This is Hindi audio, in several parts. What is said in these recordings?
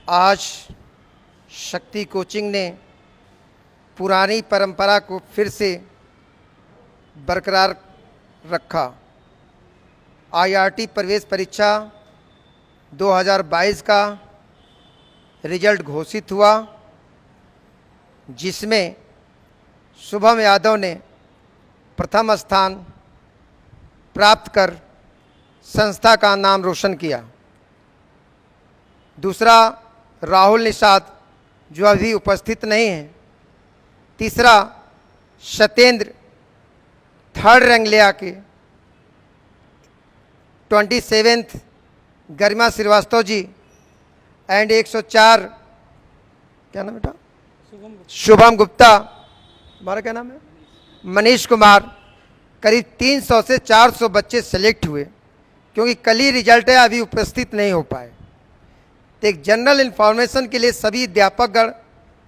आज शक्ति कोचिंग ने पुरानी परंपरा को फिर से बरकरार रखा। आईआरटी प्रवेश परीक्षा 2022 का रिजल्ट घोषित हुआ, जिसमें शुभम यादव ने प्रथम स्थान प्राप्त कर संस्था का नाम रोशन किया। दूसरा राहुल निषाद, जो अभी उपस्थित नहीं है। तीसरा सत्येंद्र, थर्ड रैंक ले आके। 27th Garima Srivastava ji and 104 क्या नाम बेटा, शुभम गुप्ता, हमारा क्या नाम है, मनीष कुमार। करीब 300 से 400 बच्चे सेलेक्ट हुए, क्योंकि कल ही रिजल्ट है, अभी उपस्थित नहीं हो पाए। तो एक जनरल इन्फॉर्मेशन के लिए सभी अध्यापकगण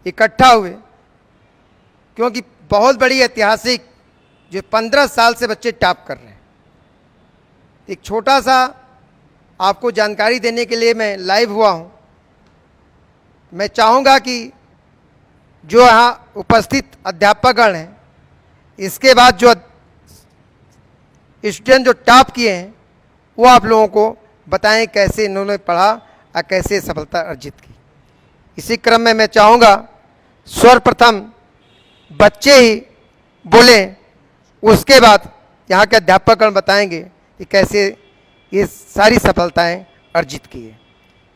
इकट्ठा हुए, क्योंकि बहुत बड़ी ऐतिहासिक जो 15 साल से बच्चे टॉप कर रहे हैं। एक छोटा सा आपको जानकारी देने के लिए मैं लाइव हुआ हूं। मैं चाहूँगा कि जो यहाँ उपस्थित अध्यापकगण हैं, इसके बाद जो स्टूडेंट जो टॉप किए हैं, वो आप लोगों को बताएं कैसे इन्होंने पढ़ा और कैसे सफलता अर्जित की। इसी क्रम में मैं चाहूँगा सर्वप्रथम बच्चे ही बोलें, उसके बाद यहाँ के अध्यापकगण बताएंगे कि कैसे ये सारी सफलताएं अर्जित की है।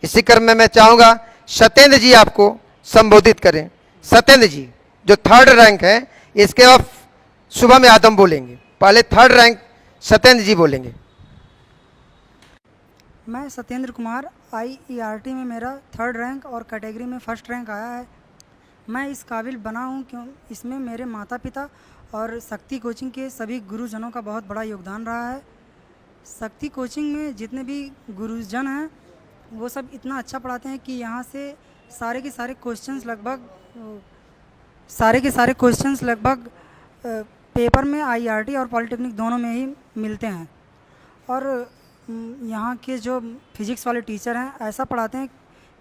इसी क्रम में मैं चाहूँगा सत्येंद्र जी आपको संबोधित करें। सत्येंद्र जी जो थर्ड रैंक है, इसके बाद शुभम यादव बोलेंगे। पहले थर्ड रैंक सत्येंद्र जी बोलेंगे। मैं सत्येंद्र कुमार, आईईआरटी में मेरा थर्ड रैंक और कैटेगरी में फर्स्ट रैंक आया है। मैं इस काबिल बना हूँ क्यों इसमें मेरे माता पिता और शक्ति कोचिंग के सभी गुरुजनों का बहुत बड़ा योगदान रहा है। शक्ति कोचिंग में जितने भी गुरुजन हैं, वो सब इतना अच्छा पढ़ाते हैं कि यहाँ से सारे के सारे क्वेश्चंस लगभग पेपर में आईआरटी और पॉलिटेक्निक दोनों में ही मिलते हैं। और यहाँ के जो फिजिक्स वाले टीचर हैं, ऐसा पढ़ाते हैं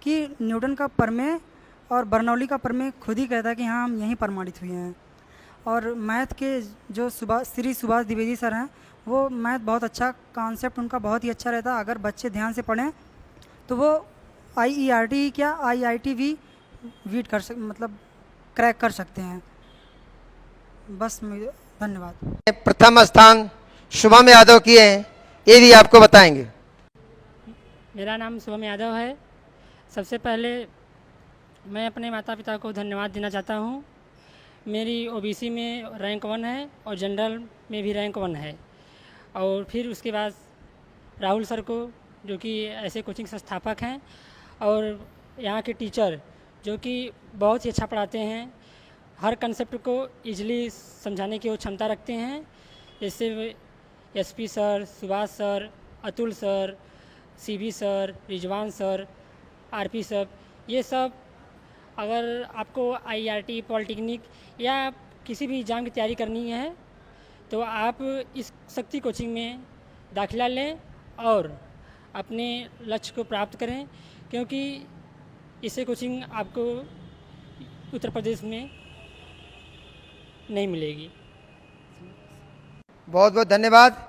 कि न्यूटन का प्रमेय और बर्नौली का प्रमेय खुद ही कहता है कि हाँ, हम यहीं प्रमाणित हुए हैं। और मैथ के जो श्री सुभाष द्विवेदी सर हैं, वो मैथ बहुत अच्छा, कॉन्सेप्ट उनका बहुत ही अच्छा रहता है। अगर बच्चे ध्यान से पढ़ें तो वो आईईआरटी क्या आईआईटी भी क्रैक कर सकते हैं। बस धन्यवाद। प्रथम स्थान शुभम यादव किए हैं, ये भी आपको बताएंगे। मेरा नाम शुभम यादव है। सबसे पहले मैं अपने माता पिता को धन्यवाद देना चाहता हूँ। मेरी ओबीसी में रैंक 1 है और जनरल में भी रैंक 1 है। और फिर उसके बाद राहुल सर को, जो कि ऐसे कोचिंग संस्थापक हैं, और यहाँ के टीचर जो कि बहुत ही अच्छा पढ़ाते हैं, हर कंसेप्ट को ईजिली समझाने की वो क्षमता रखते हैं। जैसे SP sir, Subhash sir, Atul sir, CB sir, Rizwan sir, RP sir, ये सब अगर आपको आईआरटी, पॉलिटेक्निक या किसी भी एग्ज़ाम की तैयारी करनी है तो आप इस शक्ति कोचिंग में दाखिला लें और अपने लक्ष्य को प्राप्त करें, क्योंकि इससे कोचिंग आपको उत्तर प्रदेश में नहीं मिलेगी। बहुत बहुत धन्यवाद।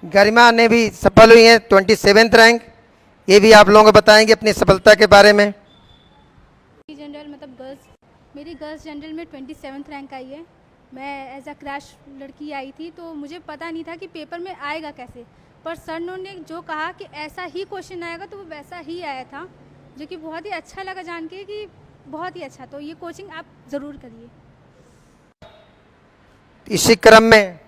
गरिमा ने भी सफल हुई हैं, 27th रैंक। ये भी आप लोगों को बताएंगे अपनी सफलता के बारे में। जनरल मतलब मेरी गर्ल्स जनरल में 27th रैंक आई है। मैं एज अ क्रैश लड़की आई थी, तो मुझे पता नहीं था कि पेपर में आएगा कैसे, पर सर ने जो कहा कि ऐसा ही क्वेश्चन आएगा, तो वो वैसा ही आया था, जो कि बहुत ही अच्छा लगा जान के कि बहुत ही अच्छा। तो ये कोचिंग आप ज़रूर करिए। इसी क्रम में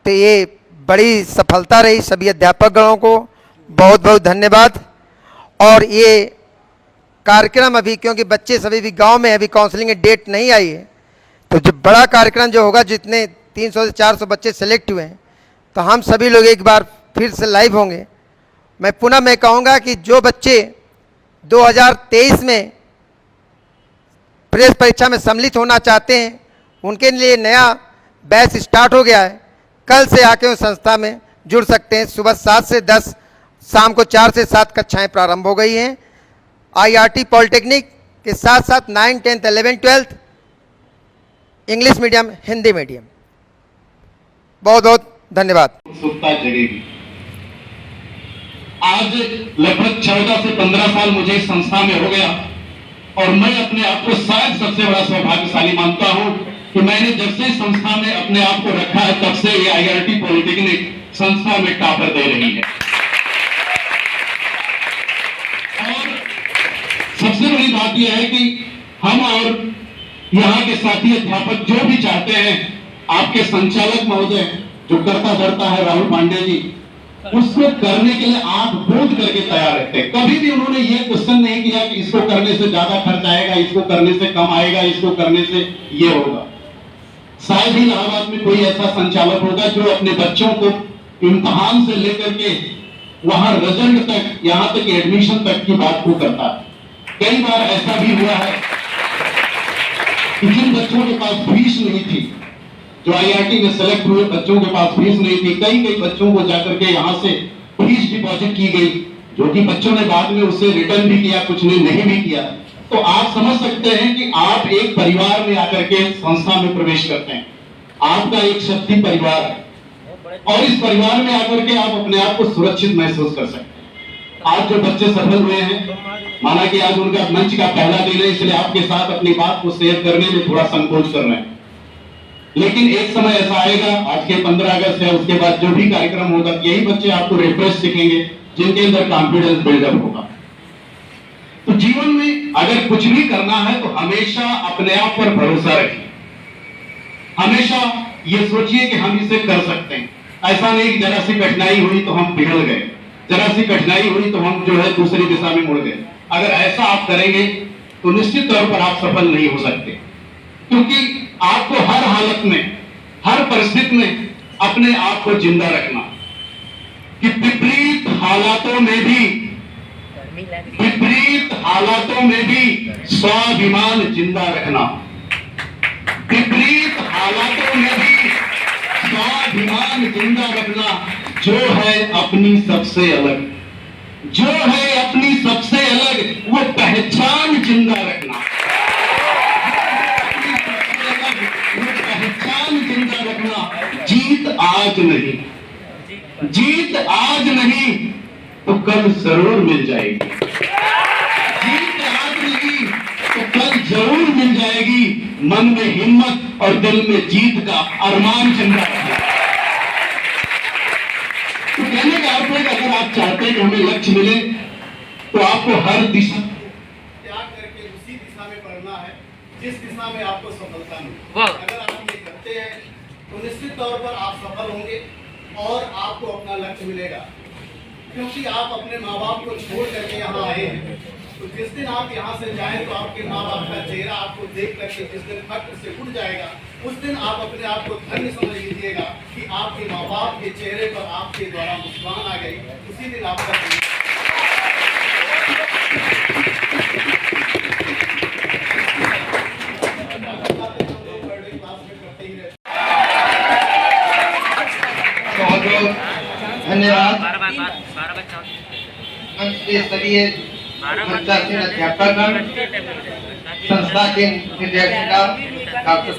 तो ये बड़ी सफलता रही। सभी अध्यापकगणों को बहुत बहुत धन्यवाद। और ये कार्यक्रम अभी, क्योंकि बच्चे सभी भी गांव में, अभी काउंसलिंग की डेट नहीं आई है, तो जो बड़ा कार्यक्रम जो होगा, जितने 300 से 400 बच्चे सेलेक्ट हुए हैं, तो हम सभी लोग एक बार फिर से लाइव होंगे। मैं कहूँगा कि जो बच्चे 2023 में प्रेस परीक्षा में सम्मिलित होना चाहते हैं, उनके लिए नया बैच स्टार्ट हो गया है। कल से आके उस संस्था में जुड़ सकते हैं। सुबह 7 से 10 शाम को 4 से 7 कक्षाएं प्रारंभ हो गई हैं। IRT पॉलिटेक्निक के साथ साथ 9, 10, 11, 12 इंग्लिश मीडियम, हिंदी मीडियम। बहुत बहुत धन्यवाद। उत्सुकता जगेगी। आज लगभग 14 से 15 साल मुझे इस संस्था में हो गया और मैं अपने आप को शायद सबसे बड़ा सौभाग्यशाली मानता हूं कि मैंने जब से इस संस्था में अपने आप को रखा है तब से ये IRT पॉलिटेक्निक संस्था में टॉपर दे रही है। और सबसे बड़ी बात यह है कि हम और यहाँ के साथी अध्यापक जो भी चाहते हैं, आपके संचालक महोदय जो करता धरता है राहुल पांडे जी, उसको करने के लिए आप बोध करके तैयार रहते हैं। कभी भी उन्होंने ये क्वेश्चन नहीं किया कि इसको करने से ज्यादा खर्च आएगा, इसको करने से कम आएगा, इसको करने से ये होगा। शायद ही इलाहाबाद में कोई ऐसा संचालक होगा जो अपने बच्चों को इम्तिहान से लेकर के वहां रिजल्ट तक, यहां तक एडमिशन तक की बात को करता है। कई बार ऐसा भी हुआ है कि जिन बच्चों के पास फीस नहीं थी, जो IRT में सेलेक्ट हुए बच्चों के पास फीस नहीं थी, कई बच्चों को जाकर के यहाँ से फीस डिपॉजिट की गई, जो कि बच्चों ने बाद में उसे रिटर्न भी किया, कुछ ने नहीं भी किया। तो आप समझ सकते हैं कि आप एक परिवार में आकर के संस्था में प्रवेश करते हैं, आपका एक शक्ति परिवार है और इस परिवार में आकर के आप अपने आप को सुरक्षित महसूस कर सकते हैं। आज जो बच्चे सफल हुए हैं, माना कि आज उनका मंच का पहला दिन है, इसलिए आपके साथ अपनी बात को शेयर करने में थोड़ा संकोच कर रहे हैं, लेकिन एक समय ऐसा आएगा, आज के 15 अगस्त है, उसके बाद जो भी कार्यक्रम होगा, यही बच्चे आपको रिफ्रेश सीखेंगे जिनके अंदर कॉन्फिडेंस बिल्डअप होगा। तो जीवन में अगर कुछ भी करना है तो हमेशा अपने आप पर भरोसा रखिए, हमेशा ये सोचिए कि हम इसे कर सकते हैं। ऐसा नहीं कि जरा सी कठिनाई हुई तो हम पिघल गए, जरा सी कठिनाई हुई तो हम जो है दूसरी दिशा में मुड़ गए। अगर ऐसा आप करेंगे तो निश्चित तौर पर आप सफल नहीं हो सकते, क्योंकि आपको हर हालत में, हर परिस्थिति में अपने आप को जिंदा रखना, कि विपरीत हालातों में भी स्वाभिमान जिंदा रखना, विपरीत हालातों में भी स्वाभिमान जिंदा रखना, जो है अपनी सबसे अलग, जो है अपनी सबसे अलग वो पहचान जिंदा रखना, पहचान जिंदा रखना। जीत आज नहीं, जीत आज नहीं तो कल जरूर मिल जाएगी, जीत आज नहीं तो कल जरूर मिल जाएगी। मन में हिम्मत और दिल में जीत का अरमान जिंदा रखना। तो कहने का अर्थ है कि अगर आप चाहते हैं कि हमें लक्ष्य मिले तो आपको हर दिशा त्याग करके उसी दिशा में बढ़ना है जिस दिशा में आपको सफलता मिले। अगर आप ये करते हैं तो निश्चित तौर पर आप सफल होंगे और आपको अपना लक्ष्य मिलेगा, क्योंकि आप अपने माँ बाप को छोड़ करके यहाँ आए हैं। तो जिस दिन आप यहाँ से जाएं तो आपके माँ बाप का चेहरा आपको देख करके जिस दिन फक्र से उड़ जाएगा, उस दिन आप अपने आप को धन्य समझ लीजिएगा कि आपके माँ बाप के चेहरे पर आपके द्वारा मुस्कान आ गई। उसी दिन आपका धन्यवाद। स्तरीय अध्यापक संस्था के निर्देशिका डॉक्टर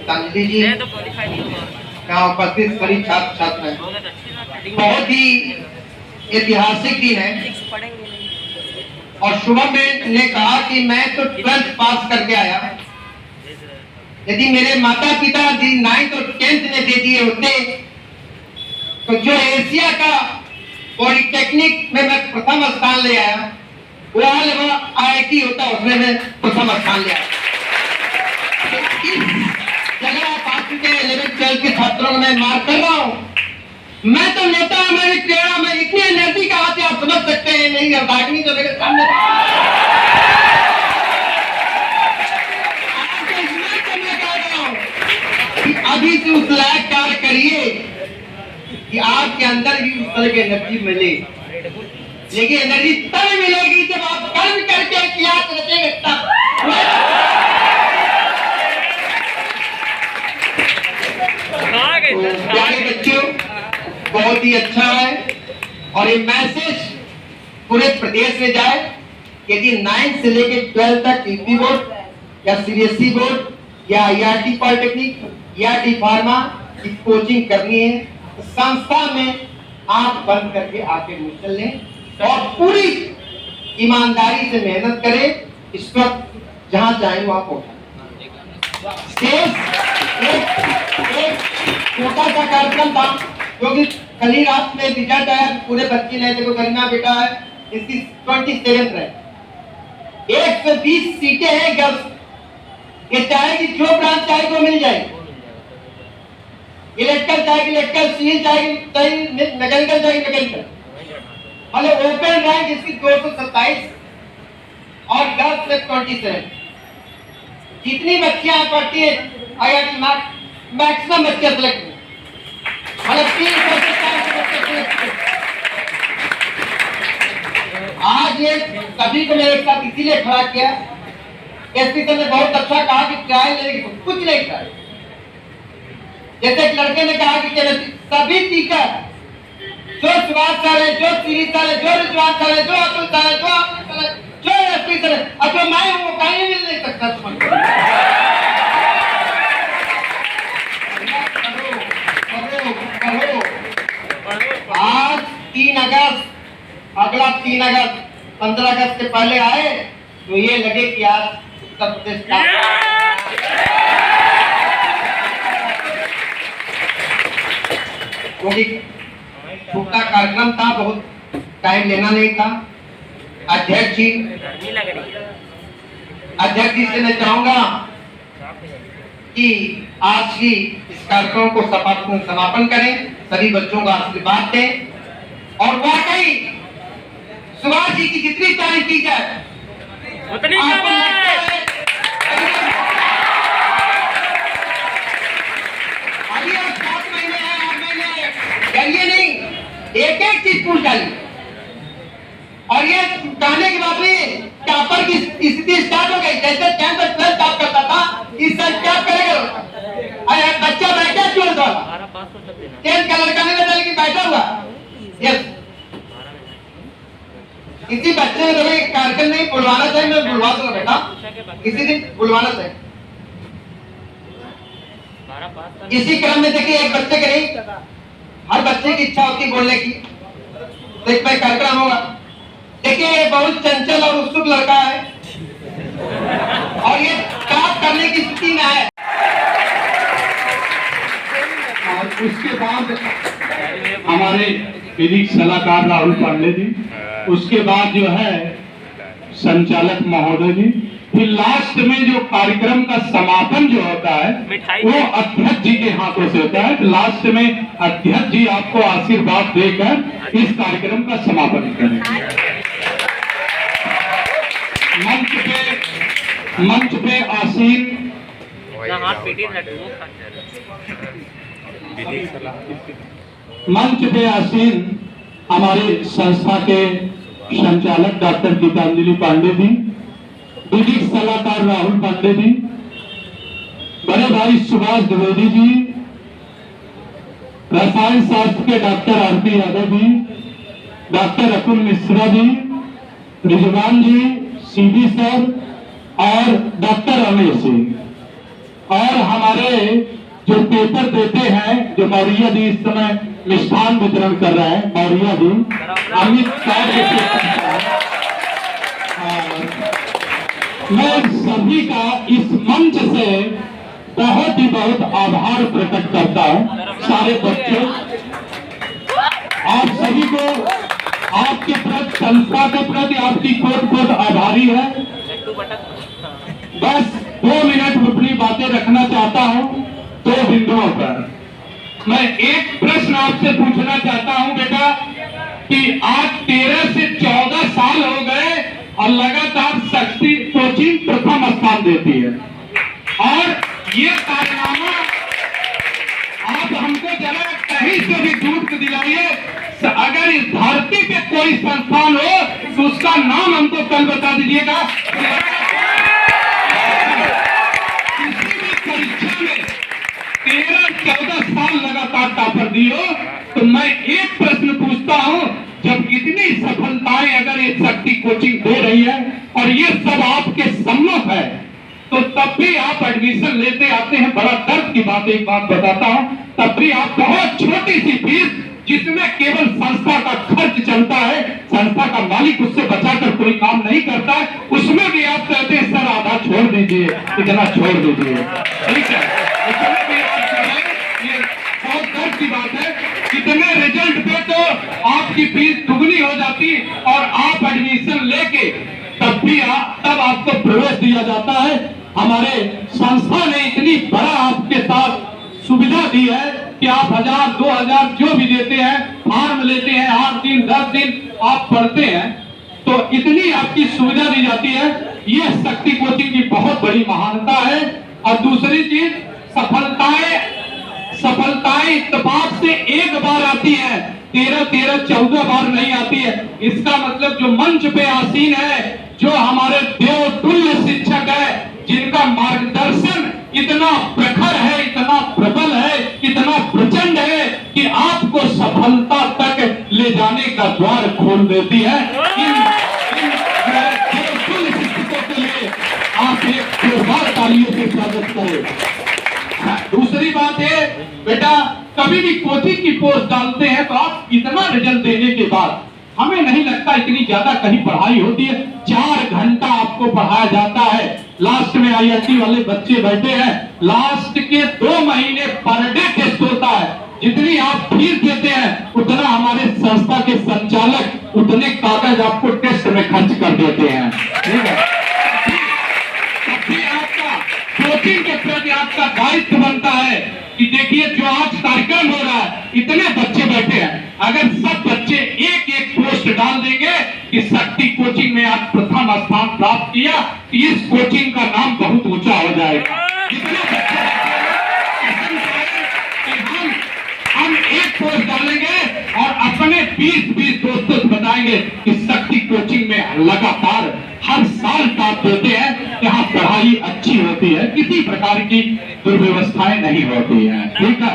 तांजलि जी, यहाँ उपस्थित सभी छात्र छात्राएं, बहुत ही ऐतिहासिक दिन है। और शुभम ने कहा कि मैं तो 12th पास करके आया, यदि मेरे माता पिता 9th और 10th ने दे दिए होते तो जो एशिया का पॉलिटेक्निक में मैं प्रथम स्थान ले आया, वो IIT होता, उसमें मैं प्रथम स्थान ले आया। जगह आप आ चुके हैं 11th 12th के छात्रों को मैं मार्क कर रहा हूँ। मैं तो नेता, मेरी प्रेरणा में इतनी एनर्जी का आती आप समझ सकते हैं। नहीं बागनी तो मेरे सामने अभी से उस लायक कार्य करिए कि आपके अंदर भी उस तरह की एनर्जी मिले। लेकिन एनर्जी तब मिलेगी जब आप कर्म करके इतिहास रचेंगे तब। प्यारे बच्चों, बहुत ही अच्छा है और ये मैसेज पूरे प्रदेश में जाए। यदि 9 से लेके 12 तक यूपी बोर्ड या सीबीएसई बोर्ड या आईआईटी पॉलिटेक्निक या डी फार्मा की कोचिंग करनी है तो संस्था में आंख बंद करके आके एडमिशन लें और पूरी ईमानदारी से मेहनत करें। इस वक्त जहां चाहे वहां पहुंचा एक छोटा सा कार्यक्रम था क्योंकि कल ही रात में रिजल्ट आया, पूरे बच्चे ने देखो गरिमा बेटा है इसकी 27 रैंक, 120 सीटें हैं गर्ल्स। ये चाहेगी जो ब्रांच चाहे वो मिल जाएगी, इलेक्ट्रिकल चाहेगी इलेक्ट्रिकल, सिविल चाहेगी मैकेनिकल चाहेगी मैकेनिकल। मतलब ओपन रैंक इसकी 227 और गर्ल्स में 27। जितनी बच्चियां पढ़ती है आईआईटी मैक्सिमम बच्चे सेलेक्ट हुए, मतलब 300 आज ये सभी को मेरे साथ इसीलिए खड़ा किया। एसपी सर ने बहुत अच्छा कहा कि ट्रायल लेने की कुछ नहीं ट्रायल, जैसे एक लड़के ने कहा कि सभी टीचर जो सुभाष सर है, जो सीरी सर है, जो रिजवान सर है, जो अतुल सर है, जो आमिर सर है, जो एसपी सर है, और जो मैं हूं वो कहीं मिल नहीं सकता। आज 3 अगस्त, अगला 3 अगस्त 15 अगस्त से पहले आए तो ये लगे कि आज उत्तर प्रदेश का क्योंकि छोटा कार्यक्रम था, बहुत टाइम लेना नहीं था। अध्यक्ष जी से मैं चाहूंगा कि आज ही इस कार्यक्रम को समापन करें, सभी बच्चों को आशीर्वाद दें और वाकई सुभाष जी की जितनी तारीफ की जाए उतनी कम है। अभी और 7 महीने हैं, 8 महीने हैं, करिए नहीं, एक चीज पूछ डालिए। और ये कहने की बात नहीं, टॉपर की स्थिति स्टार्ट हो गई। जैसे 10th और 12th टॉप करता था, इस साल क्या करेगा? अरे बच्चा बैठा क्यों था? 10th का लड़का नहीं बैठा लेकिन बैठा हुआ। यस, किसी बच्चे ने एक कार्यक्रम नहीं बुलवाना चाहिए, मैं बुलवा दूंगा बेटा, किसी दिन बुलवाना चाहिए। इसी क्रम में देखिए, एक बच्चे के नहीं, हर बच्चे की इच्छा होती बोलने की, तो एक कार्यक्रम होगा। देखिए ये बहुत चंचल और उत्सुक लड़का है और ये काम करने की स्थिति में है। और उसके बाद हमारे विधिक सलाहकार राहुल पांडे जी, उसके बाद जो है संचालक महोदय जी, फिर लास्ट में जो कार्यक्रम का समापन जो होता है वो अध्यक्ष जी के हाथों से होता है। लास्ट में अध्यक्ष जी आपको आशीर्वाद देकर इस कार्यक्रम का समापन करेंगे। मंच पे आसीन हमारे संस्था के संचालक डॉक्टर गीतांजलि पांडे जी, विधिक सलाहकार राहुल पांडे जी, बड़े भाई सुभाष द्विवेदी जी, रसायन शास्त्र के डॉक्टर आरती यादव जी, डॉक्टर अकुल मिश्रा जी, रिजवान जी, सीबी सर और डॉक्टर रमेश सिंह, और हमारे जो पेपर देते हैं, जो मौर्या जी इस समय मिष्ठान वितरण कर रहे हैं, मौर्या जी, अमित शाह मैं सभी का इस मंच से बहुत ही बहुत आभार प्रकट करता हूं। सारे बच्चों, आप सभी को, आपके प्रति, संस्था के प्रति आपकी कोट आभारी है। बस 2 मिनट अपनी बातें रखना चाहता हूं 2 बिंदुओं पर। मैं एक प्रश्न आपसे पूछना चाहता हूं बेटा कि आज 13 से 14 साल हो गए और लगातार शक्ति कोचिंग प्रथम स्थान देती है, और ये कारनामा आप हमको जरा कहीं से भी दूर दिलाइए। अगर इस धरती पे कोई संस्थान हो तो उसका नाम हमको कल बता दीजिएगा। किसी भी परीक्षा में 13-14 साल लगातार टॉपर दिए हो, तो मैं एक प्रश्न पूछता हूं, जब इतनी सफलताएं अगर ये शक्ति कोचिंग दे रही है और ये सब आपके सम्मुख है, तो तब भी आप एडमिशन लेते आते हैं। बड़ा दर्द की बात एक बात बताता हूं, तब भी आप बहुत छोटी सी फीस जिसमें केवल संस्था का खर्च चलता है, संस्था का मालिक उससे बचाकर कोई काम नहीं करता है, उसमें भी आप कहते हैं सर आधा छोड़ दीजिए, इतना छोड़ दीजिए। ठीक है, उसमें भी आप जो है, ये बहुत दर्द की बात है। इतने रिजल्ट पे तो आपकी फीस दुगनी हो जाती और आप एडमिशन लेके तब आपको प्रवेश दिया जाता है। हमारे संस्था ने इतनी बड़ा आपके साथ सुविधा दी है कि आप 1000 2000 जो भी देते हैं, फॉर्म लेते हैं, 8 दिन 10 दिन आप पढ़ते हैं, तो इतनी आपकी सुविधा दी जाती है। यह शक्ति कोचिंग की बहुत बड़ी महानता है। और दूसरी चीज, सफलताएं इत्तेफाक से एक बार आती है, 13 14 बार नहीं आती है। इसका मतलब जो मंच पे आसीन है, जो हमारे देवतुल्य शिक्षक है, जिनका मार्गदर्शन इतना प्रखर है, इतना प्रबल है, इतना प्रचंड है कि आपको सफलता तक ले जाने का द्वार खोल देती है। इन देवतुल्य शिक्षकों के लिए आप एक जोरदार तालियों से स्वागत करें। दूसरी बात है बेटा, कभी भी कोचिंग की पोस्ट डालते हैं तो आप इतना रिजल्ट देने के बाद हमें नहीं लगता इतनी ज्यादा कहीं पढ़ाई होती है। 4 घंटा आपको पढ़ाया जाता है। लास्ट में आईआईटी वाले बच्चे बैठे हैं, लास्ट के 2 महीने पर डे टेस्ट होता है। जितनी आप फीस देते हैं उतना हमारे संस्था के संचालक उतने कागज आपको टेस्ट में खर्च कर देते हैं। ठीक है, कोचिंग के प्रति आपका दायित्व बनता है कि देखिए जो आज कार्यक्रम हो रहा है, इतने बच्चे बैठे हैं, अगर सब बच्चे एक एक पोस्ट डाल देंगे कि शक्ति कोचिंग में आज प्रथम स्थान प्राप्त किया, इस कोचिंग का नाम बहुत ऊंचा हो जाएगा। जितने बच्चे हम एक पोस्ट डालेंगे और अपने 20 दोस्तों से बताएंगे कि शक्ति कोचिंग में लगातार हर साल टॉप देते हैं, यहाँ पढ़ाई अच्छी होती है, किसी प्रकार की दुर्व्यवस्थाएं नहीं होती है। ठीक है,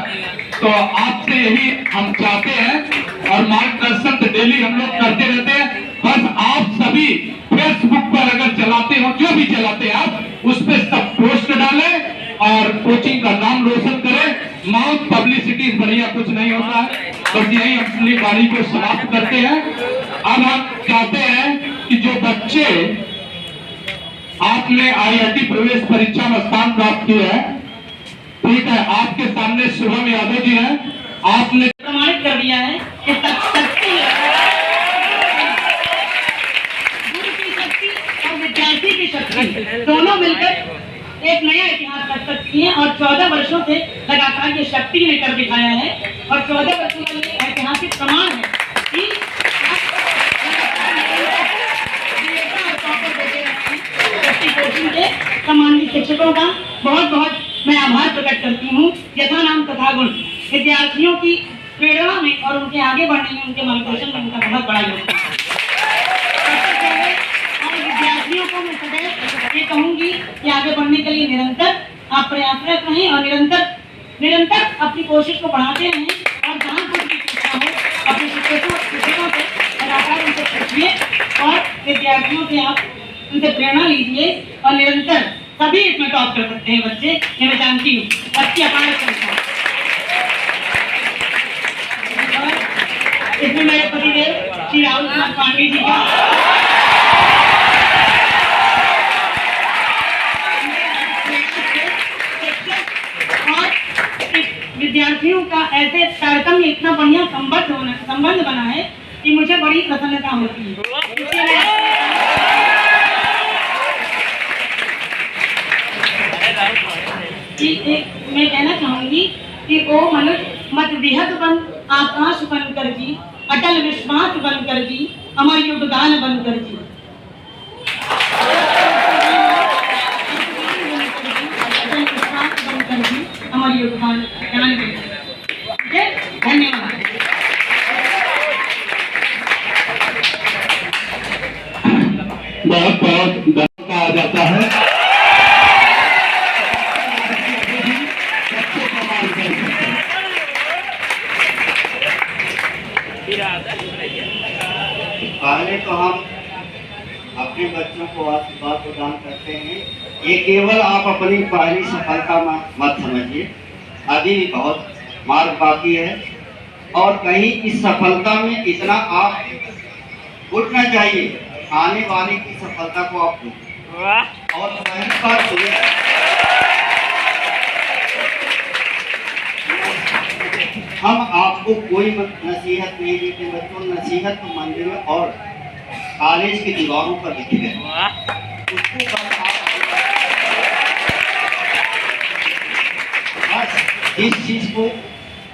तो आपसे यही हम चाहते हैं और मार्गदर्शन तो डेली हम लोग करते रहते हैं। बस आप सभी फेसबुक पर अगर चलाते हो, जो भी चलाते हैं आप, उस पर सब पोस्ट डालें और कोचिंग का नाम रोशन करें। माउथ पब्लिसिटी बढ़िया कुछ नहीं होता है। बस यही अपनी गाड़ी को समाप्त करते हैं। अब हम चाहते हैं कि जो बच्चे आपने आईआईटी प्रवेश परीक्षा में स्थान प्राप्त किया है, ठीक है, आपके सामने शुभम यादव जी हैं, आपने प्रमाणित कर दिया है कि शक्ति गुरु की शक्ति और विद्यार्थी की शक्ति दोनों मिलकर एक नया इतिहास रच सकती है। और 14 वर्षों से लगातार ये शक्ति ने कर दिखाया है और 14 वर्षों का ये ऐतिहासिक प्रमाण है कि शक्ति कोचिंग के सम्मानित शिक्षकों का बहुत बहुत मैं आभार प्रकट करती हूँ। यथा नाम तथा गुण, विद्यार्थियों की प्रेरणा में और उनके आगे बढ़ने में, उनके मार्गदर्शन में उनका बहुत बड़ा योगदान है। और विद्यार्थियों को मैं सदैव ये कहूँगी कि आगे बढ़ने के लिए निरंतर आप प्रयासरत रहें और निरंतर अपनी कोशिश को बढ़ाते रहें और जहाँ कुछ भी सीखना हो अपने शिक्षकों से लगातार उनसे पूछिए और विद्यार्थियों से आप उनसे प्रेरणा लीजिए और निरंतर सभी इसमें टॉप कर सकते हैं बच्चे, ये मैं जानती हूँ। अच्छी अपार संख्या और इसमें मेरे पतिदेव श्री राहुल कुमार पांडे जी का विद्यार्थियों का ऐसे कार्यक्रम में इतना बढ़िया संबंध बना है कि मुझे बड़ी प्रसन्नता होती है। मैं कहना चाहूंगी कि ओ मनुष्य मत विहत बन आकाश बन कर जी, अटल विश्वास बन कर जी, अमर योगदान बन कर जी। अटल विश्वास बन कर जी, अमर योगदान धन्यवाद। बहुत बहुत धन्यवाद कहा जाता है। फिर पहले तो हम अपने बच्चों को आशीर्वाद प्रदान करते हैं। ये केवल आप अपनी पहली सफलता मत समझिए, अभी भी बहुत मार्ग बाकी है और कहीं इस सफलता में इतना आप उठना चाहिए, आने वाले की सफलता को आप और पहली बात हम आपको कोई नसीहत नहीं देते बच्चों, नसीहत तो मंदिर में और कॉलेज की दीवारों पर लिखी गई, उसको बस इस चीज को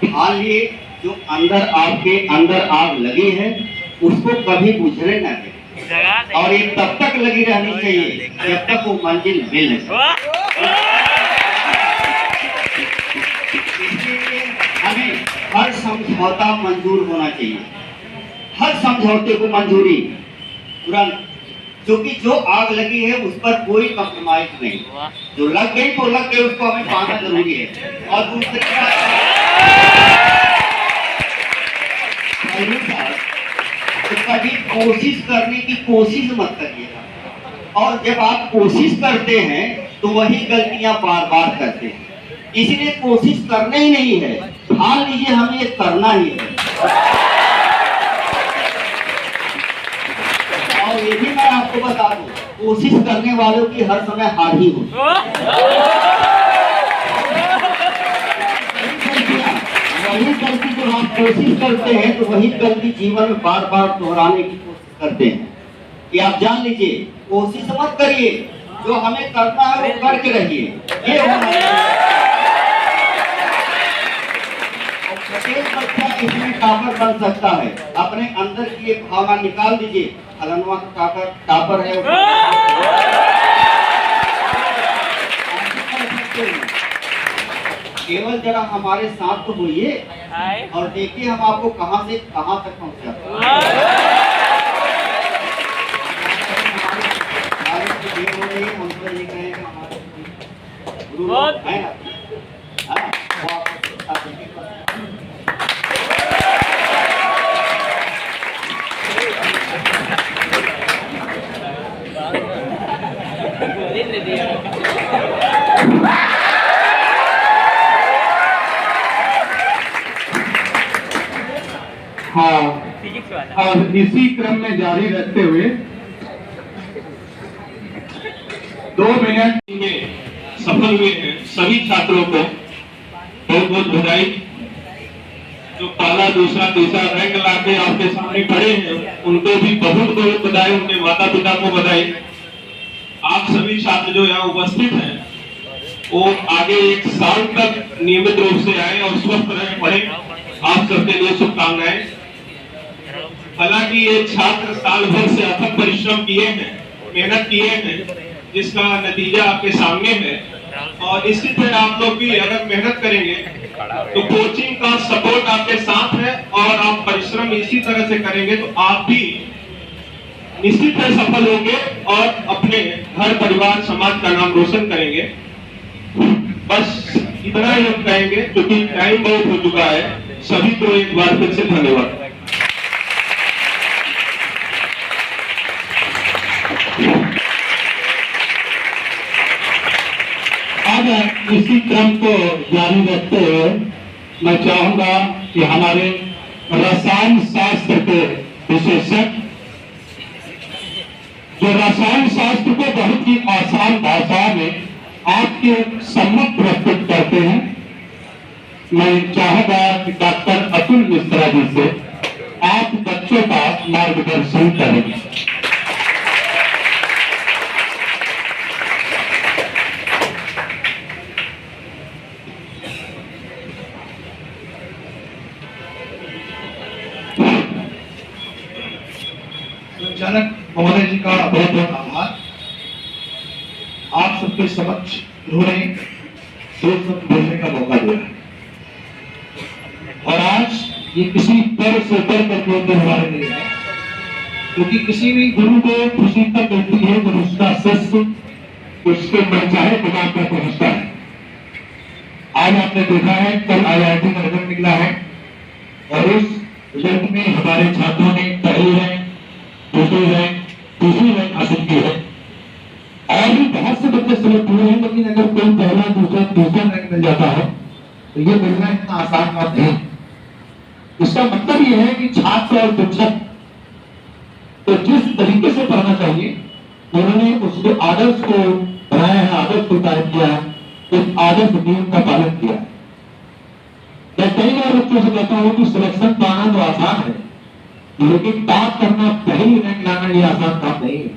ध्यान लिए, जो अंदर आपके अंदर आग लगी है उसको कभी बुझने न दें और ये तब तक लगी रहनी चाहिए जब तक वो मंजिल मिल न जाए। इसलिए हमें हर समझौता मंजूर होना चाहिए, हर समझौते को मंजूरी तुरंत, क्योंकि जो आग लगी है उस पर कोई कॉम्प्रोमाइज नहीं, जो लग गई तो लग गई, उसको हमें पाना जरूरी है। और दूसरी बात तो कभी कोशिश करने की कोशिश मत करिएगा, और जब आप कोशिश करते हैं तो वही गलतियां बार बार करते हैं, इसलिए कोशिश करना ही नहीं है, ठान लीजिए हमें ये करना ही है। और ये भी मैं आपको बता दूं, कोशिश करने वालों की हर समय हार ही होती है। वही गलती जो आप कोशिश करते हैं तो वही गलती जीवन में बार बार दोहराने की कोशिश करते हैं। कि आप जान लीजिए, कोशिश मत करिए, जो हमें करना है वो करके रहिए, ये होना चाहिए। प्रत्येक बच्चा इसमें टॉपर बन सकता है, अपने अंदर की एक भावना निकाल दीजिए, फलनवा का टॉपर है, केवल जरा हमारे साथ तो होइए और देखिए हम आपको कहां से कहां तक पहुंचाते हैं। हम तो ये कहें कि हमारे गुरु है ना, वो आपको हाँ, और इसी क्रम में जारी रखते हुए 2 मिनट में सफल हुए हैं सभी छात्रों को बहुत बहुत बधाई। जो पहला दूसरा तीसरा रैंक लाके आपके सामने खड़े हैं उनको भी बहुत बहुत बधाई, उनके माता पिता को बधाई। आप सभी छात्र जो यहाँ उपस्थित हैं वो आगे 1 साल तक नियमित रूप से आए और स्वस्थ रहे, पढ़े। आप सबके लिए शुभकामनाएं। हालांकि ये छात्र साल भर से अथक परिश्रम किए हैं, मेहनत किए हैं, जिसका नतीजा आपके सामने है। और इसी तरह आप लोग भी अगर मेहनत करेंगे तो कोचिंग का सपोर्ट आपके साथ है और आप परिश्रम इसी तरह से करेंगे तो आप भी निश्चित है सफल होंगे और अपने घर परिवार समाज का नाम रोशन करेंगे। बस इतना ही हम कहेंगे क्योंकि टाइम बहुत हो चुका है। सभी को एक बार फिर से धन्यवाद। अब इसी क्रम को जारी रखते हुए मैं चाहूंगा कि हमारे रसायन शास्त्र के विशेषज्ञ जो रसायन शास्त्र को बहुत ही आसान भाषा में आपके सम्मुख प्रस्तुत करते हैं, मैं चाहूंगा कि डॉक्टर अतुल मिश्रा जी से आप बच्चों का मार्गदर्शन करें। संचालक महोदय जी का बहुत बहुत आभार। आप सबके समक्ष उन्होंने बोलने का मौका दिया और आज ये किसी पर से ऊपर का केंद्र हमारे लिए है, क्योंकि किसी भी गुरु को खुशी तब मिलती है जब उसका शिष्य उसके मनचाहे मुकाम पर पहुंचता है। आज आपने देखा है कल IIT का रिजल्ट निकला है और उस रिजल्ट में हमारे छात्रों ने पहले रैंक, तो ये मिलना इतना आसान बात नहीं। इसका मतलब ये है कि छात्र और शिक्षक तो जिस तरीके से पढ़ना चाहिए उन्होंने उसके आदर्श को बनाया है, आदर्श को कायम किया है, इस आदर्श नियम का पालन किया है। मैं कई बार बच्चों से कहता हूं कि सिलेक्शन पाना तो आसान है, लेकिन टॉप करना, पहली रैंक लाना ये आसान काम नहीं है।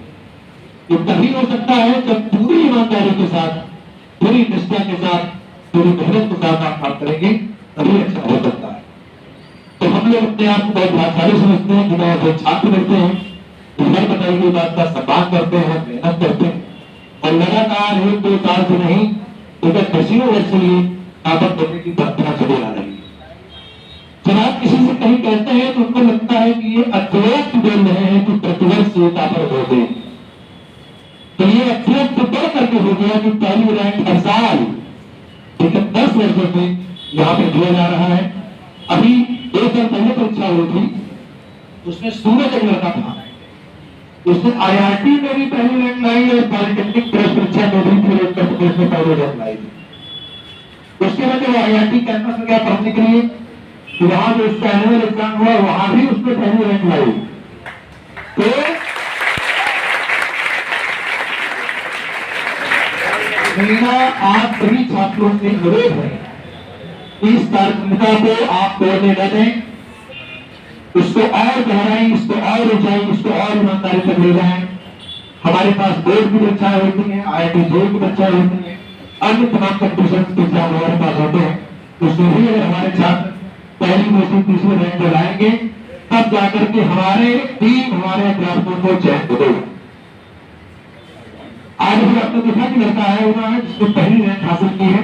ये तभी हो सकता है जब पूरी ईमानदारी के साथ, पूरी निष्ठा के साथ, पूरी मेहनत के साथ आप काम करेंगे, तभी अच्छा हो सकता है। तो हम लोग अपने आप को बहुत भाग्यशाली समझते हैं, जिन्हें छात्र मिलते हैं, हर बताई गई बात का सम्मान करते हैं, मेहनत करते हैं और लगातार 1-2 साल से नहीं, विगत दसियों वर्ष से स्थापन करने की परंपरा चली आ रही है। जब आप किसी से कहीं कहते हैं तो उनको लगता है कि ये अतिरिक्त बोल रहे हैं कि प्रतिवर्ष ये स्थापन हो गए, तो ये अतिरिक्त बढ़ करके हो गया कि पहली रैंक हर साल विगत 10 वर्षों में यहाँ पे दिया जा रहा है। अभी 1 साल पहले परीक्षा हुई थी, उसमें सूरज एक लड़का था, उसने IRT में भी पहली रैंक लाई और पॉलिटेक्निक प्रवेश परीक्षा में भी फिर उत्तर प्रदेश में पहली रैंक लाई थी। उसके बाद वो IRT कैंपस में गया पढ़ने के लिए, तो वहां जो उसका एनुअल एग्जाम हुआ वहां भी उसने पहली रैंक लाई। तो मेरा आप सभी छात्रों से अनुरोध है, इस कार्यक्रमता को आप तोड़ने न दें, इसको और गहराई, इसको और ऊंचाई, इसको और ईमानदारी तक ले जाएं। हमारे पास बोर्ड की परीक्षाएं होती हैं, IIT जोड़ की परीक्षाएं होती हैं, अन्य तमाम कंपटीशन के एग्जाम हमारे पास होते हैं। उसमें भी अगर हमारे छात्र पहली, दूसरी, तीसरी रैंक पर लाएंगे, तब जाकर के हमारे टीम, हमारे अध्यापकों को चयन मिलेगा। आज भी आपने देखा कि लड़का आया हुआ है जिसने पहली रैंक हासिल की है।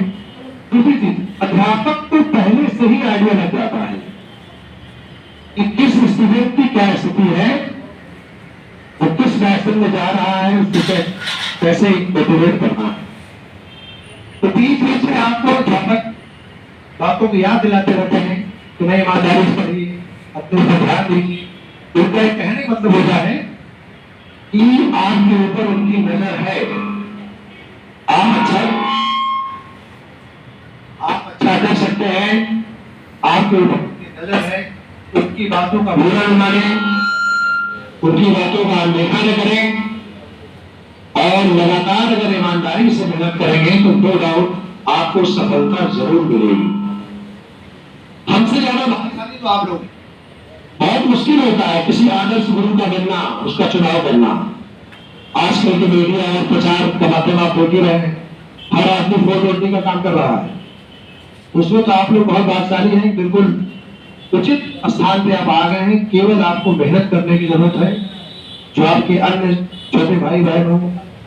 दूसरी चीज, अध्यापक तो पहले से ही आइडिया लग जाता है कि किस स्टूडेंट की क्या स्थिति है, वो किस डायरेक्शन में जा रहा है, उसको कैसे मोटिवेट करना है। तो बीच बीच में आपको अध्यापक बातों को याद दिलाते रहते हैं कि नहीं, ईमानदारी से पढ़िए, अपने ऊपर ध्यान दीजिए। उनका एक कहने का मतलब होता है कि आपके ऊपर उनकी नजर है, आप अच्छा कर सकते हैं, आपके ऊपर उनकी नजर है। उनकी बातों का बुरा न माने, उनकी बातों का अनदेखा न करें और लगातार अगर ईमानदारी से मेहनत करेंगे तो नो डाउट आपको सफलता जरूर मिलेगी। हमसे ज्यादा भाग्यशाली तो आप लोग। बहुत मुश्किल होता है किसी आदर्श गुरु का बनना, उसका चुनाव करना। आजकल के मीडिया और प्रचार के माध्यम आप देख ही रहे हैं, हर आदमी फोटो का काम कर रहा है। उसमें तो आप लोग बहुत भाग्यशाली हैं, बिल्कुल उचित स्थान पे आप आ गए हैं। केवल आपको मेहनत करने की जरूरत है, जो आपके अन्य छोटे भाई बहन हो,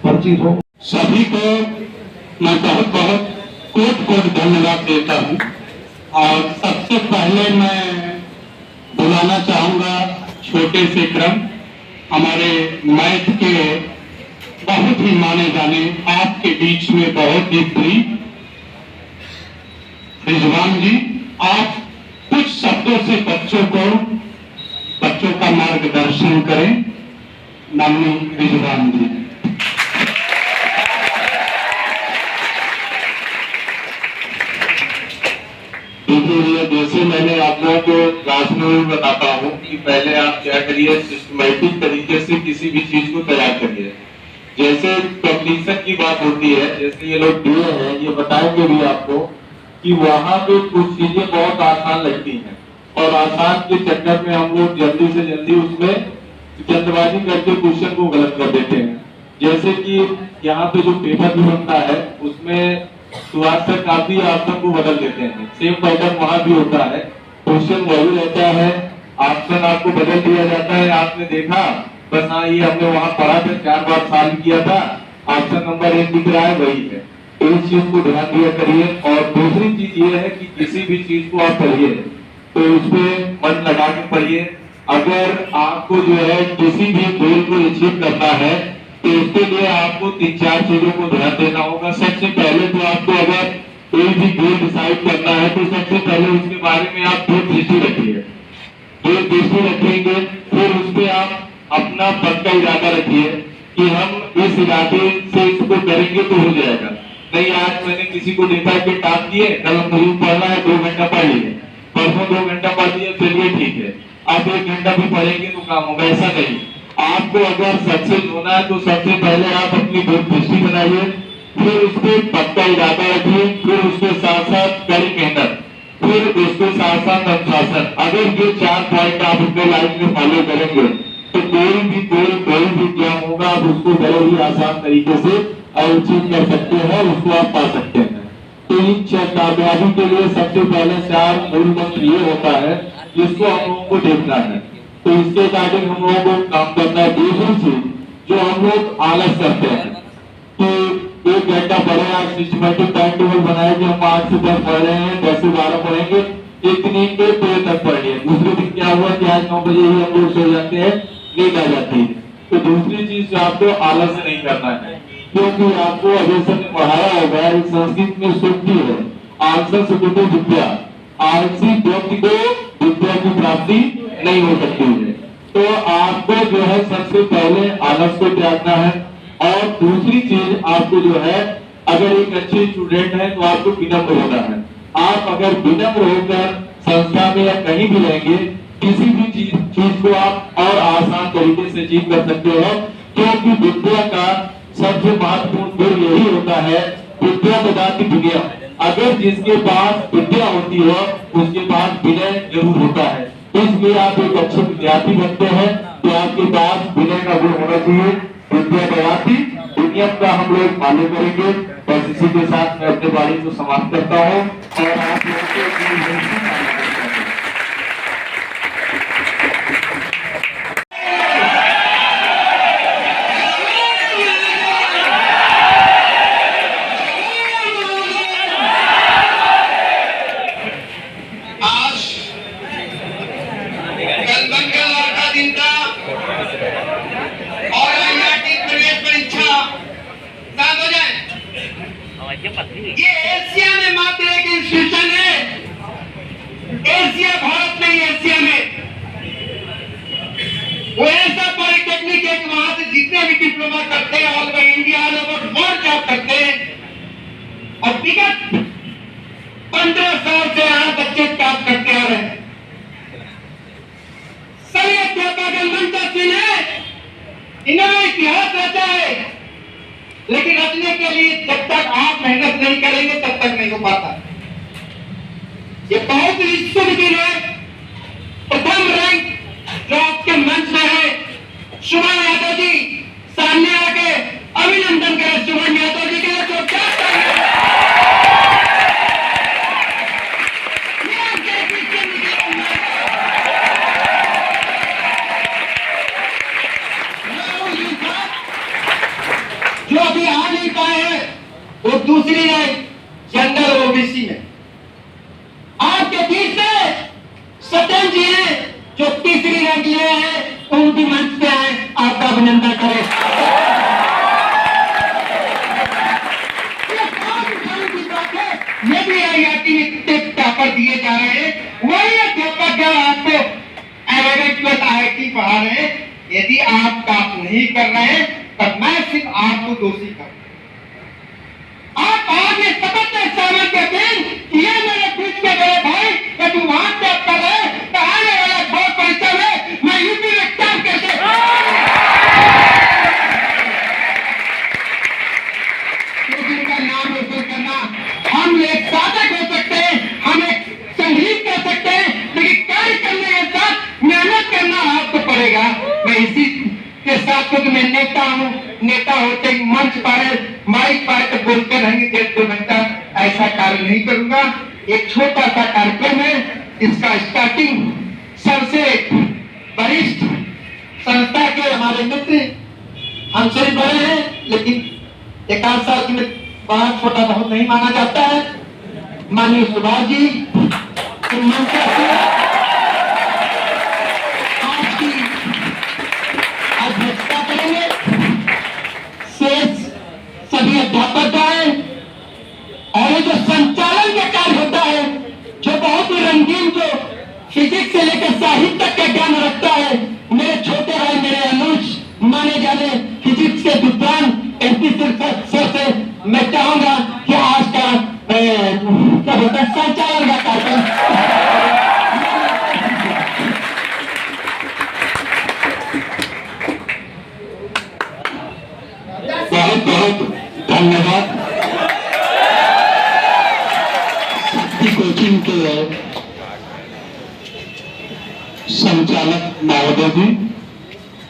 परिचित हो, सभी को मैं बहुत बहुत कोट कोट धन्यवाद देता हूँ। और सबसे पहले मैं बुलाना चाहूंगा छोटे से क्रम, हमारे मैथ के बहुत ही माने जाने, आपके बीच में बहुत ही प्रिय रिजवान जी, आप कुछ शब्दों से बच्चों का मार्गदर्शन करें। माननीय रिजवान जी। देखिए, जैसे मैंने आप लोगों को क्लास में बताता हूँ कि पहले आप क्या करिए, सिस्टमैटिक तरीके से किसी भी चीज को तैयार करिए। जैसे कंपटीशन की बात होती है, जैसे ये लोग दिए हैं, ये बताएंगे भी आपको कि वहां पे कुछ चीजें बहुत आसान लगती हैं और आसान के चक्कर में हम लोग जल्दी से जल्दी उसमें जल्दबाजी करके क्वेश्चन को गलत कर देते हैं। जैसे कि यहाँ पे जो पेपर भी बनता है उसमें शुरुआत से काफी ऑप्शन को बदल देते हैं। सेम पैटर्न वहां भी होता है, क्वेश्चन वही रहता है, ऑप्शन आपको बदल दिया जाता है। आपने देखा बस, हाँ ये हमने वहां पढ़ा था, 4 बार सॉल्व किया था, ऑप्शन नंबर 1 दिख रहा है, वही है। इस चीज को ध्यान दिया करिए। और दूसरी चीज ये है कि किसी भी चीज को आप पढ़िए तो उसमें मन लगा के पढ़िए। अगर आपको जो है किसी भी गोल को अचीव करना है तो उसके लिए आपको 3-4 चीजों को ध्यान देना होगा। सबसे पहले तो आपको अगर कोई भी गोल डिसाइड करना है तो सबसे पहले उसके बारे में आप दूरदृष्टि रखिए। दूरदृष्टि रखेंगे, फिर उस पर आप अपना इरादा रखिए कि हम इस इरादे से इसको करेंगे तो हो जाएगा। नहीं आज मैंने किसी को देखा कि टाप किए, कल मुझे पढ़ना है 2 घंटा पढ़ लिए, परसों 2 घंटा पढ़ लिए, चलिए ठीक है, आप 1 घंटा भी पढ़ेंगे तो काम होगा। ऐसा नहीं, आपको अगर सक्सेस होना है तो सबसे पहले आप अपनी बुक हिस्ट्री बनाइए, फिर उसको पक्का इरादा रखिए, फिर उसके साथ साथ कड़ी मेहनत, फिर उसके साथ साथ अनुशासन। अगर ये 4 पॉइंट आप अपने लाइफ में फॉलो करेंगे तो कोई भी काम होगा आप उसको बड़े ही आसान तरीके से अचीव कर सकते हैं, उसको आप पा सकते हैं। तो इन कामयाबी के लिए सबसे पहले 4 मूल मंत्र ये होता है जिसको हम लोगों को देखना है। तो इसके अकॉर्डिंग हम लोगों को काम करना है। दूसरी चीज जो हम लोग आलस करते हैं कि 1 घंटा पढ़े, आज सिस्टमेटिक टाइम टेबल बनाए कि हम 8 से 10 पढ़ रहे हैं, 10 से 12 पढ़ेंगे, इतनी देर तक पढ़िए। दूसरे दिन क्या हुआ कि आज 9 बजे ही हम लोग सो जाते हैं, नींद आ जाती है। तो दूसरी चीज आपको आलस नहीं करना है, क्योंकि आपको अभी में पढ़ाया होगा एक संस्कृत में सूक्ति है, आलस्य सुकृतो विद्या, आलसी व्यक्ति को विद्या की प्राप्ति नहीं हो सकती है। तो आपको जो है सबसे पहले आलस को त्यागना है। और दूसरी चीज आपको जो है, अगर एक अच्छे स्टूडेंट है तो आपको विनम्र होना है। आप अगर विनम्र होकर संस्था में या कहीं भी रहेंगे, किसी भी चीज को आप और आसान तरीके से अचीव कर सकते हो, क्योंकि विद्या का सबसे महत्वपूर्ण गुण यही होता है, विद्या ददाति विनय। अगर जिसके पास विद्या होती है उसके पास विनय जरूर होता है। इसलिए आप एक अच्छे विद्यार्थी बनते हैं तो आपके पास विनय का गुण होना चाहिए। विद्या ददाति विनय का हम लोग फॉलो करेंगे। बस इसी के साथ मैं अपने वाणी को समाप्त करता हूँ और आप लोगों को ये एशिया में मात्र एक इंस्टीट्यूशन है, एशिया भारत नहीं, एशिया में वो ऐसा पॉलिटेक्निक है कि वहां से जितने भी डिप्लोमा करते हैं all over India, all over world job करते हैं। और विगत 15 साल से यहाँ बच्चे प्राप्त करते आ रहे हैं। सभी अध्यापक मंत्रहीन है, इन्होंने इतिहास रचा है, लेकिन रचने के लिए जब तक आप मेहनत नहीं करेंगे तब तक नहीं हो पाता। ये बहुत ही शुभ दिन है। प्रथम रैंक जो आपके मंच में है, सुमन यादव जी, सामने आके अभिनंदन करें सुमन यादव जी के लिए। तो क्या जो अभी आ नहीं पाए हैं वो दूसरी रैंक जनरल ओबीसी में। आपके बीच में सत्यन जी हैं जो तीसरी रैंक लिए हैं, उनकी मंच पे आए, आपका अभिनंदन करें। ये भी आईआईटी में पेपर दिए जा रहे हैं, वही अध्यापक जब आपको एवरेज में आईआईटी पढ़ा रहे हैं। यदि आप काम नहीं कर रहे हैं तब मैं सिर्फ आपको दोषी करूं। आप आज ये शपथ में सहमत करते हैं कि ये मेरे बीच के बड़े भाई यदि वहां से आप कर रहे हैं तो आने वाला बोर्ड परीक्षा में मैं यूपी में काम कैसे का नाम रोशन करना। हम एक साधक हो सकते हैं, हम एक संगीत कर सकते हैं, लेकिन कार्य करने के साथ मेहनत करना आपको पड़ेगा। मैं इसी के साथ, क्योंकि मैं नेता हूँ, नेता होते ही मंच पाए माइक पाए तो बोलते रहेंगे 1-2 घंटा, ऐसा कार्य नहीं करूंगा। एक छोटा सा कार्यक्रम है, इसका स्टार्टिंग सबसे वरिष्ठ संस्था के हमारे मित्र हमसे भी बड़े हैं, लेकिन 1-8 साल की बड़ा छोटा बहुत नहीं माना जाता है, माननीय सुभाष जी आपकी अध्यक्षता करेंगे। शेष सभी अध्यापक आए और ये जो संचालन का कार्य होता है, जो बहुत ही रंगीन, जो फिजिक्स से लेकर साहित्य तक का ज्ञान रखता है, मेरे छोटे भाई, मेरे अनुज माने जाने फिजिक्स के विद्वान MP सर से मैं चाहूंगा बोलते हैं संचालन का कार्यक्रम। बहुत बहुत धन्यवाद शक्ति कोचिंग के संचालक महोदय जी।